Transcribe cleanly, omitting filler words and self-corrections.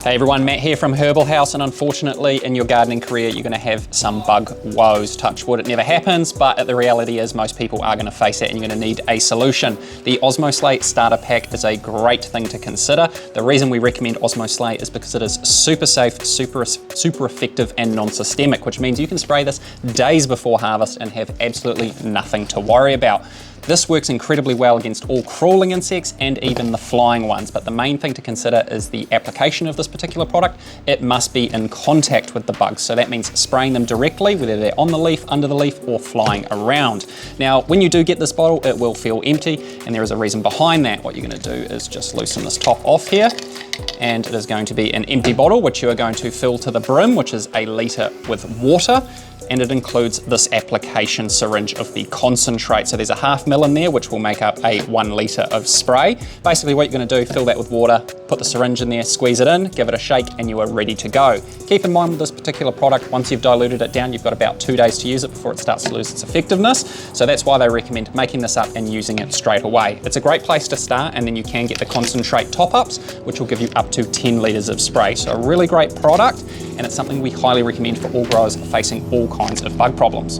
Hey everyone, Matt here from Herbal House, and unfortunately in your gardening career you're going to have some bug woes. Touch wood, it never happens, but the reality is most people are going to face it and you're going to need a solution. The OSMOSLAY starter pack is a great thing to consider. The reason we recommend OSMOSLAY is because it is super safe, super effective and non-systemic, which means you can spray this days before harvest and have absolutely nothing to worry about. This works incredibly well against all crawling insects and even the flying ones, but the main thing to consider is the application of this particular product. It must be in contact with the bugs, so that means spraying them directly, whether they're on the leaf, under the leaf, or flying around. Now, when you do get this bottle, it will feel empty, and there is a reason behind that. What you're going to do is just loosen this top off here, and it is going to be an empty bottle, which you are going to fill to the brim, which is 1 litre with water. And it includes this application syringe of the concentrate. So there's a 0.5 ml in there, which will make up a 1 litre of spray. Basically what you're going to do, fill that with water, put the syringe in there, squeeze it in, give it a shake, and you are ready to go. Keep in mind with this particular product, once you've diluted it down, you've got about 2 days to use it before it starts to lose its effectiveness. So that's why they recommend making this up and using it straight away. It's a great place to start, and then you can get the concentrate top-ups, which will give you up to 10 litres of spray. So a really great product, and it's something we highly recommend for all growers facing all kinds of bug problems.